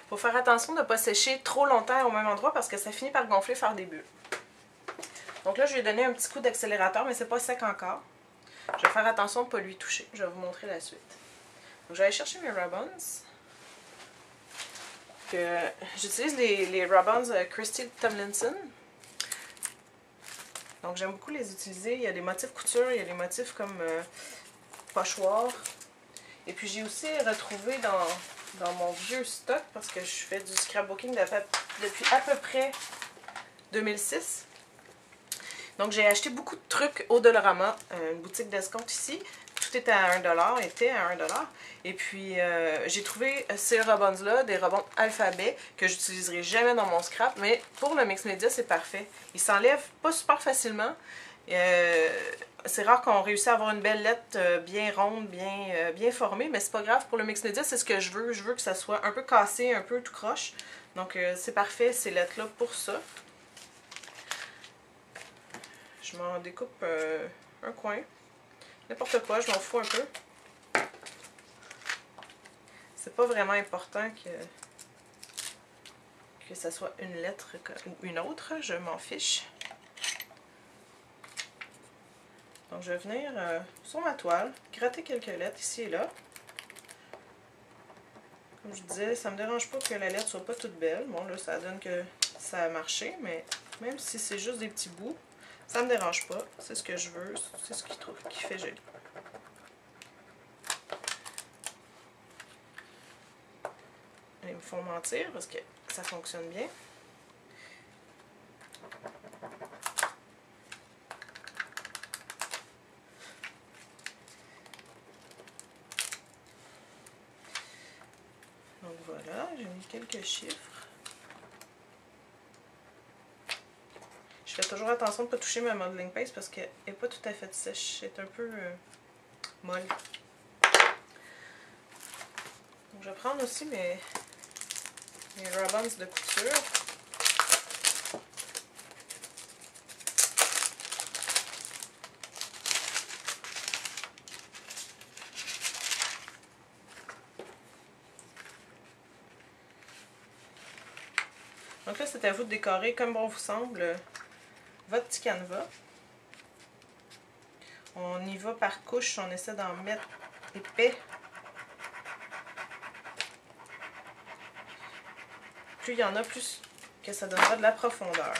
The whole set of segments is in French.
Faut faire attention de ne pas sécher trop longtemps au même endroit parce que ça finit par gonfler, faire des bulles. Donc là, je lui ai donné un petit coup d'accélérateur, mais c'est pas sec encore. Je vais faire attention de ne pas lui toucher. Je vais vous montrer la suite. Donc, je vais aller chercher mes Rub-Ons. J'utilise les Rub-Ons Christy Tomlinson. Donc, j'aime beaucoup les utiliser. Il y a des motifs couture, il y a des motifs comme pochoir. Et puis, j'ai aussi retrouvé dans mon vieux stock, parce que je fais du scrapbooking depuis à peu près 2006. Donc, j'ai acheté beaucoup de trucs au Dollarama, une boutique d'escompte ici. Tout était à 1$, était à 1$. Et puis, j'ai trouvé ces Rub-Ons-là, des Rub-Ons alphabet, que j'utiliserai jamais dans mon scrap. Mais pour le mix média, c'est parfait. Ils s'enlèvent pas super facilement. C'est rare qu'on réussisse à avoir une belle lettre bien ronde, bien formée. Mais c'est pas grave, pour le mix média, c'est ce que je veux. Je veux que ça soit un peu cassé, un peu tout croche. Donc, c'est parfait, ces lettres-là, pour ça. Je m'en découpe un coin. N'importe quoi, je m'en fous un peu. C'est pas vraiment important que ça soit une lettre ou une autre. Je m'en fiche. Donc je vais venir sur ma toile, gratter quelques lettres ici et là. Comme je disais, ça me dérange pas que la lettre soit pas toute belle. Bon là, ça donne que ça a marché, mais même si c'est juste des petits bouts, ça me dérange pas. C'est ce que je veux, c'est ce qui fait joli. Ils me font mentir parce que ça fonctionne bien. Donc voilà, j'ai mis quelques chiffres. Je fais toujours attention de ne pas toucher ma modeling paste parce qu'elle n'est pas tout à fait sèche. C'est un peu molle. Donc je vais prendre aussi mes Rub-Ons de couture. Donc là, c'est à vous de décorer comme bon vous semble votre petit canevas. On y va par couche, on essaie d'en mettre épais. Plus il y en a, plus que ça donnera de la profondeur.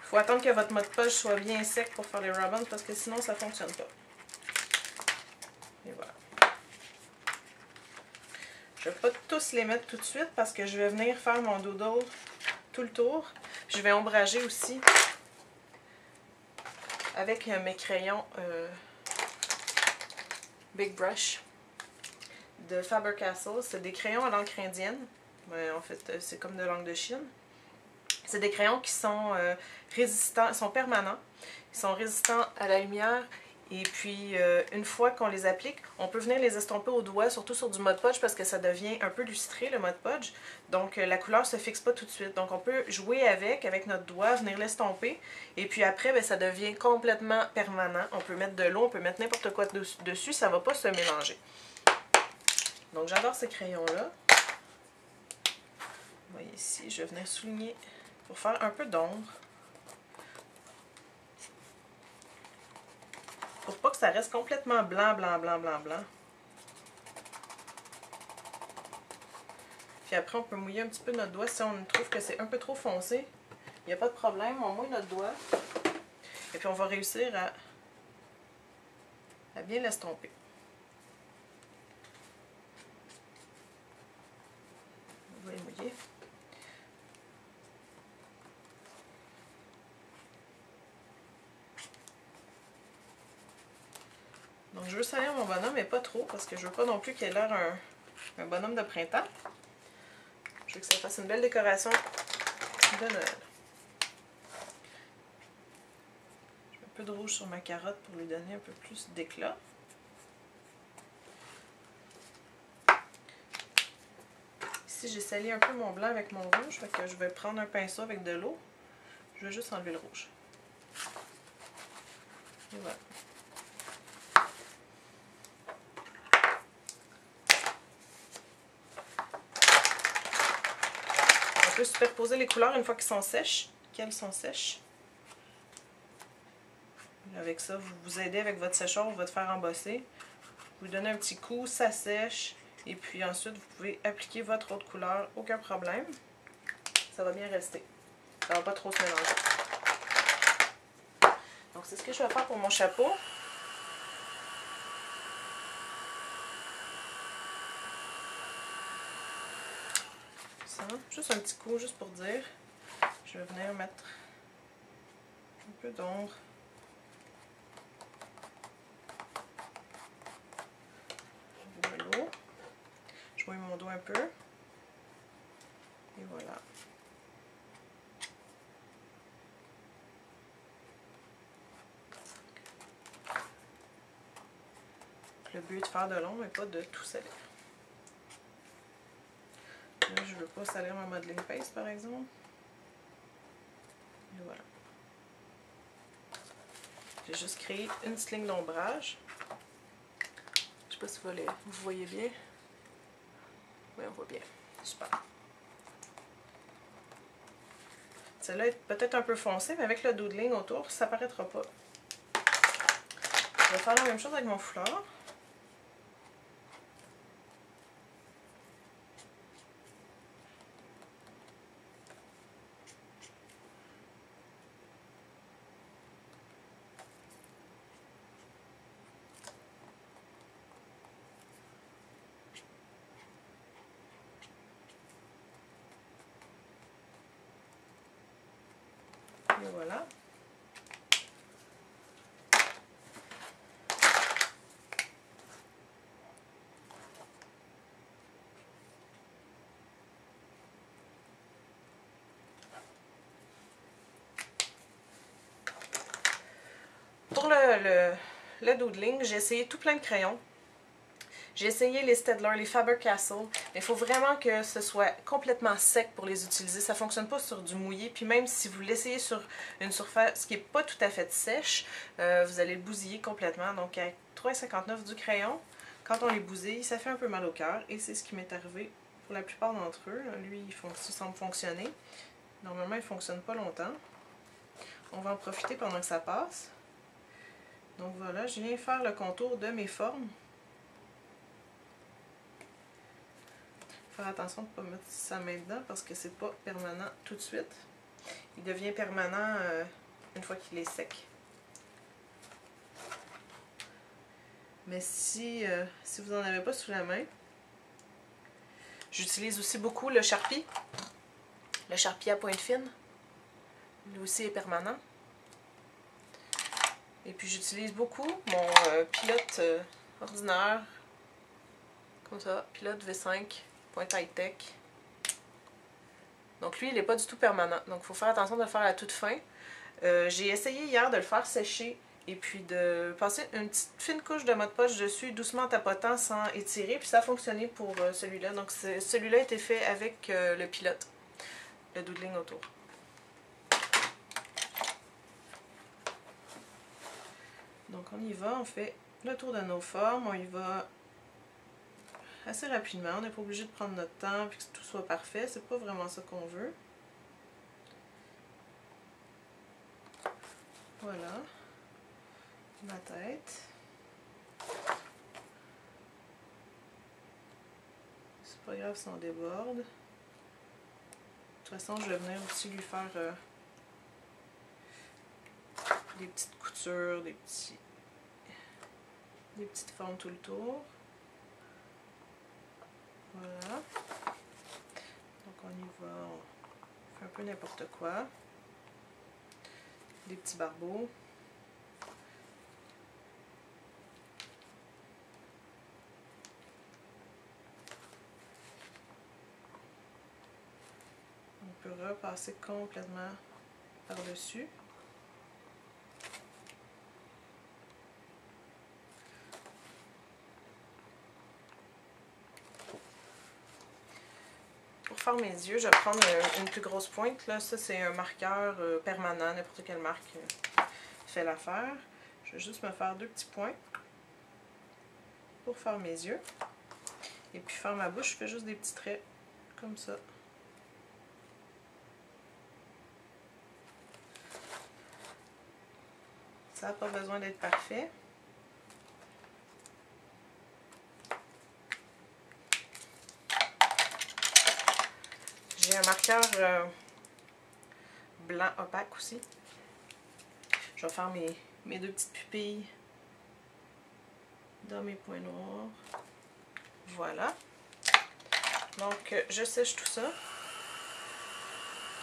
Il faut attendre que votre mode poche soit bien sec pour faire les Rub-Ons parce que sinon ça ne fonctionne pas. Et voilà. Je ne vais pas tous les mettre tout de suite parce que je vais venir faire mon doodle tout le tour. Je vais ombrager aussi avec mes crayons Big Brush de Faber-Castell. C'est des crayons à l'encre indienne. En fait, c'est comme de l'encre de Chine. C'est des crayons qui sont résistants, ils sont permanents, ils sont résistants à la lumière et puis une fois qu'on les applique, on peut venir les estomper au doigt, surtout sur du Mod Podge parce que ça devient un peu lustré le Mod Podge, donc la couleur ne se fixe pas tout de suite. Donc on peut jouer avec notre doigt, venir l'estomper et puis après ben, ça devient complètement permanent. On peut mettre de l'eau, on peut mettre n'importe quoi dessus, ça ne va pas se mélanger. Donc j'adore ces crayons-là. Vous voyez ici, je vais venir souligner pour faire un peu d'ombre. Pour pas que ça reste complètement blanc, blanc, blanc, blanc, blanc. Puis après, on peut mouiller un petit peu notre doigt si on trouve que c'est un peu trop foncé. Il n'y a pas de problème, on mouille notre doigt. Et puis on va réussir à bien l'estomper. On va les mouiller. Donc je veux salir mon bonhomme, mais pas trop, parce que je veux pas non plus qu'il ait l'air un bonhomme de printemps. Je veux que ça fasse une belle décoration de Noël. Je mets un peu de rouge sur ma carotte pour lui donner un peu plus d'éclat. Ici, j'ai sali un peu mon blanc avec mon rouge. Fait que je vais prendre un pinceau avec de l'eau. Je vais juste enlever le rouge. Et voilà. On peut superposer les couleurs une fois qu'elles sont sèches. Avec ça, vous vous aidez avec votre séchoir ou votre fer embossé. Vous donnez un petit coup, ça sèche. Et puis ensuite, vous pouvez appliquer votre autre couleur, aucun problème. Ça va bien rester. Ça va pas trop se mélanger. Donc c'est ce que je vais faire pour mon chapeau. Ça, juste un petit coup, juste pour dire. Je vais venir mettre un peu d'ombre. De l'eau. Je mouille mon dos un peu. Et voilà. Le but est de faire de l'ombre et pas de tout salir. Là, je ne veux pas salir ma modeling paste par exemple. Et voilà. J'ai juste créé une ligne d'ombrage. Je sais pas si vous voyez bien. Oui, on voit bien. Super. Celle-là est peut-être un peu foncée, mais avec le doodling autour, ça paraîtra pas. Je vais faire la même chose avec mon foulard. Et voilà. Pour le doodling, j'ai essayé tout plein de crayons. J'ai essayé les Staedtler, les Faber-Castell, mais il faut vraiment que ce soit complètement sec pour les utiliser. Ça ne fonctionne pas sur du mouillé, puis même si vous l'essayez sur une surface qui n'est pas tout à fait sèche, vous allez le bousiller complètement. Donc avec 3,59 du crayon, quand on les bousille, ça fait un peu mal au cœur, et c'est ce qui m'est arrivé pour la plupart d'entre eux. Lui, il semble fonctionner. Normalement, il ne fonctionne pas longtemps. On va en profiter pendant que ça passe. Donc voilà, je viens faire le contour de mes formes. Faire attention de ne pas mettre sa main dedans parce que c'est pas permanent tout de suite. Il devient permanent une fois qu'il est sec. Mais si vous n'en avez pas sous la main, j'utilise aussi beaucoup le Sharpie. Le Sharpie à pointe fine. Lui aussi est permanent. Et puis j'utilise beaucoup mon pilote ordinaire. Comme ça, pilote V5. Pointe high-tech. Donc lui, il n'est pas du tout permanent. Donc il faut faire attention de le faire à la toute fin. J'ai essayé hier de le faire sécher et puis de passer une petite fine couche de Mod Podge dessus, doucement en tapotant sans étirer. Puis ça a fonctionné pour celui-là. Donc celui-là a été fait avec le pilote, le doodling autour. Donc on y va, on fait le tour de nos formes, on y va assez rapidement, on n'est pas obligé de prendre notre temps et que tout soit parfait, c'est pas vraiment ça qu'on veut. Voilà, ma tête. C'est pas grave si on déborde. De toute façon, je vais venir aussi lui faire des petites coutures, des petites formes tout le tour. Voilà. Donc on y va, on fait un peu n'importe quoi. Des petits barbeaux. On peut repasser complètement par-dessus. faire mes yeux, je vais prendre une plus grosse pointe. Là. Ça, c'est un marqueur permanent, n'importe quelle marque fait l'affaire. Je vais juste me faire 2 petits points pour faire mes yeux. Et puis faire ma bouche, je fais juste des petits traits comme ça. Ça n'a pas besoin d'être parfait. J'ai un marqueur blanc opaque aussi. Je vais faire mes 2 petites pupilles dans mes points noirs. Voilà. Donc, je sèche tout ça.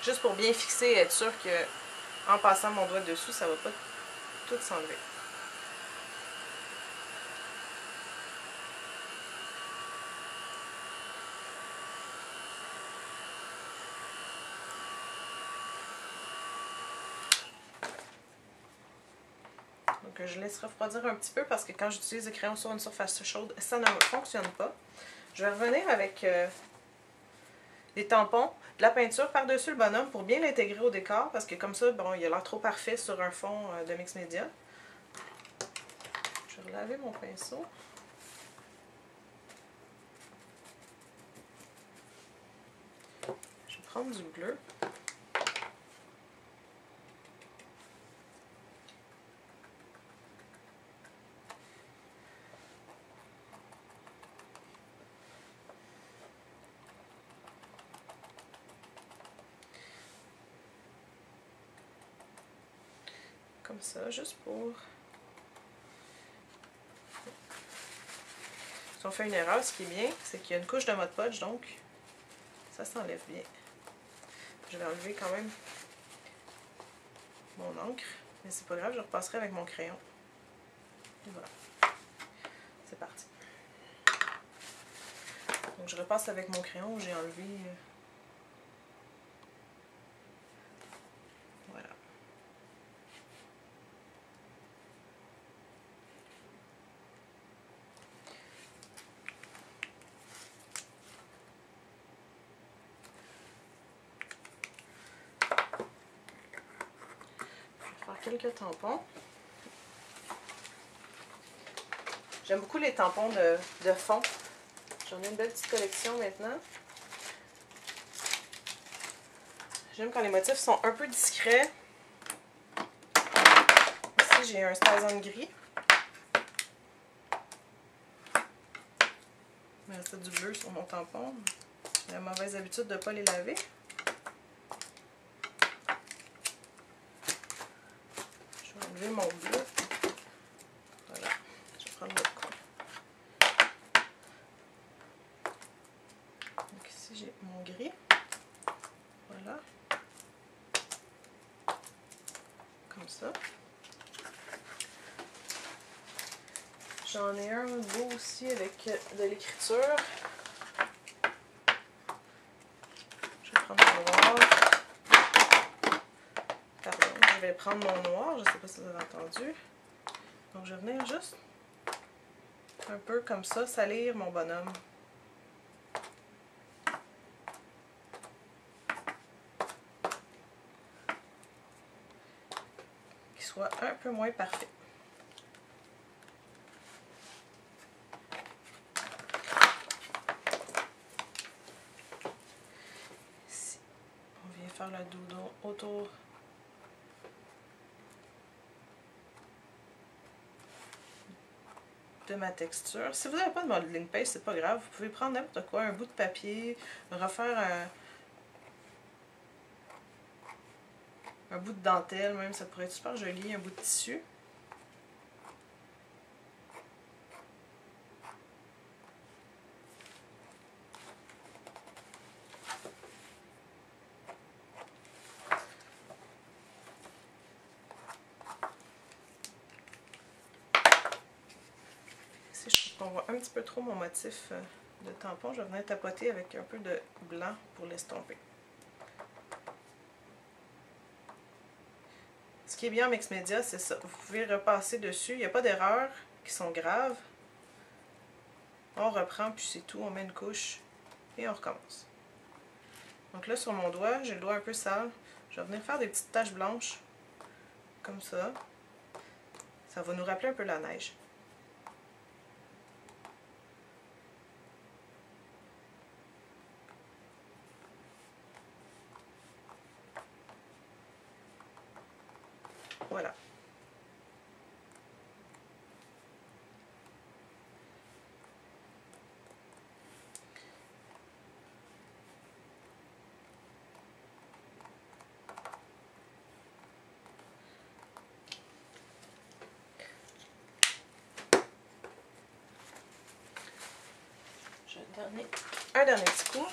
Juste pour bien fixer et être sûr que en passant mon doigt dessus, ça ne va pas tout s'enlever. Donc, je laisse refroidir un petit peu parce que quand j'utilise le crayon sur une surface chaude, ça ne fonctionne pas. Je vais revenir avec des tampons, de la peinture par-dessus le bonhomme pour bien l'intégrer au décor parce que comme ça, bon, il a l'air trop parfait sur un fond de mix média. Je vais relaver mon pinceau. Je vais prendre du bleu. Comme ça, juste pour... Si on fait une erreur, ce qui est bien, c'est qu'il y a une couche de Mod Podge, donc ça s'enlève bien. Je vais enlever quand même mon encre, mais c'est pas grave, je repasserai avec mon crayon. Et voilà. C'est parti. Donc je repasse avec mon crayon où j'ai enlevé... Voilà. Je vais faire quelques tampons. J'aime beaucoup les tampons de fond. J'en ai une belle petite collection maintenant. J'aime quand les motifs sont un peu discrets. Ici, j'ai un Stazon gris. Il me restait du bleu sur mon tampon. J'ai la mauvaise habitude de ne pas les laver. Je vais enlever mon bleu. Voilà. Je vais prendre l'autre coin. Donc ici, j'ai mon gris. Voilà. Comme ça. J'en ai un beau aussi avec de l'écriture. Je vais prendre mon noir. Pardon, je vais prendre mon noir. Je ne sais pas si vous avez entendu. Donc je vais venir juste un peu comme ça, salir mon bonhomme. Qu'il soit un peu moins parfait. Ici, on vient faire la doudou autour de ma texture. Si vous n'avez pas de modeling paste, c'est pas grave. Vous pouvez prendre n'importe quoi, un bout de papier, refaire un bout de dentelle, même ça pourrait être super joli, un bout de tissu. Ici, je trouve qu'on voit un petit peu trop mon motif de tampon. Je vais venir tapoter avec un peu de blanc pour l'estomper. Ce qui est bien en mix média, c'est ça. Vous pouvez repasser dessus. Il n'y a pas d'erreurs qui sont graves. On reprend, puis c'est tout. On met une couche et on recommence. Donc là, sur mon doigt, j'ai le doigt un peu sale. Je vais venir faire des petites taches blanches, comme ça. Ça va nous rappeler un peu la neige. Voilà. Un dernier petit coup.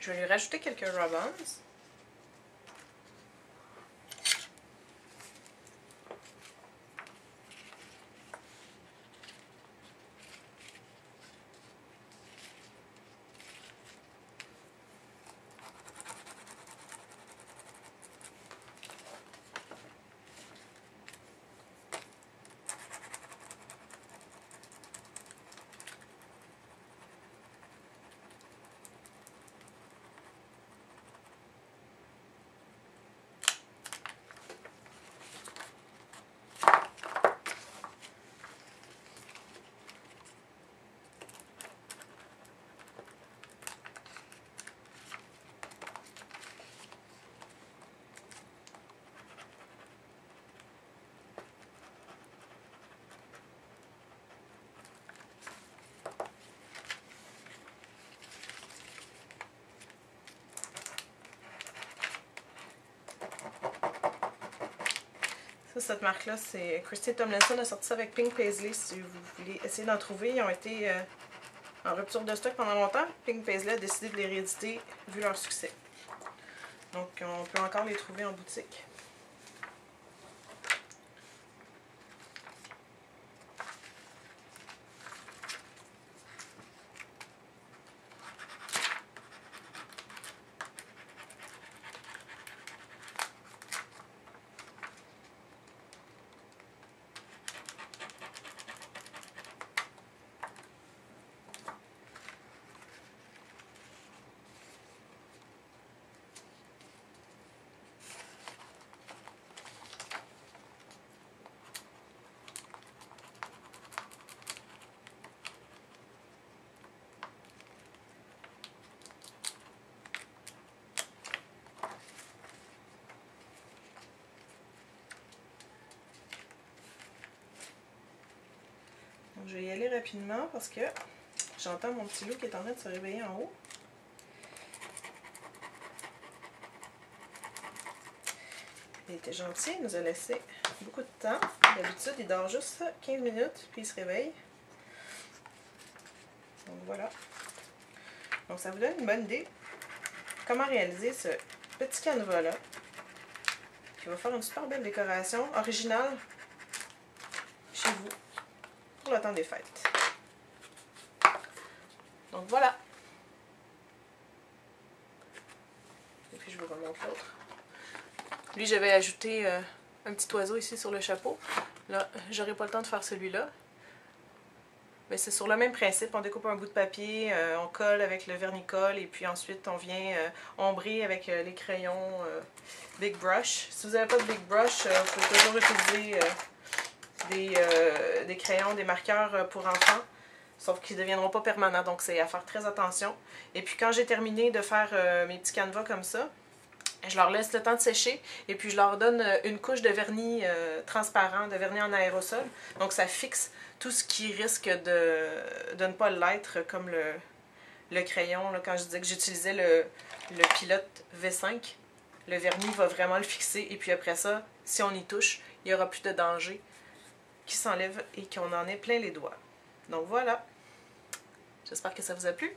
Je vais lui rajouter quelques rub-ons. Ça, cette marque-là, c'est Christy Tomlinson a sorti ça avec Pink Paisley. Si vous voulez essayer d'en trouver, ils ont été en rupture de stock pendant longtemps. Pink Paisley a décidé de les rééditer vu leur succès. Donc, on peut encore les trouver en boutique. Donc, je vais y aller rapidement parce que j'entends mon petit loup qui est en train de se réveiller en haut. Il était gentil, il nous a laissé beaucoup de temps. D'habitude, il dort juste 15 minutes, puis il se réveille. Donc voilà. Donc ça vous donne une bonne idée comment réaliser ce petit canevas-là, qui va faire une super belle décoration originale chez vous pour le temps des fêtes. Donc voilà. Et puis je vous remontre l'autre. Lui, j'avais ajouté un petit oiseau ici sur le chapeau. Là, j'aurai pas le temps de faire celui-là. Mais c'est sur le même principe. On découpe un bout de papier, on colle avec le vernicole et puis ensuite on vient ombrer avec les crayons Big Brush. Si vous n'avez pas de Big Brush, vous pouvez toujours utiliser des crayons, des marqueurs pour enfants. Sauf qu'ils ne deviendront pas permanents, donc c'est à faire très attention. Et puis quand j'ai terminé de faire mes petits canevas comme ça, je leur laisse le temps de sécher et puis je leur donne une couche de vernis transparent, de vernis en aérosol. Donc ça fixe tout ce qui risque de ne pas l'être, comme le crayon. Là, quand je disais que j'utilisais le pilote V5, le vernis va vraiment le fixer. Et puis après ça, si on y touche, il n'y aura plus de danger qui s'enlève et qu'on en ait plein les doigts. Donc voilà. J'espère que ça vous a plu.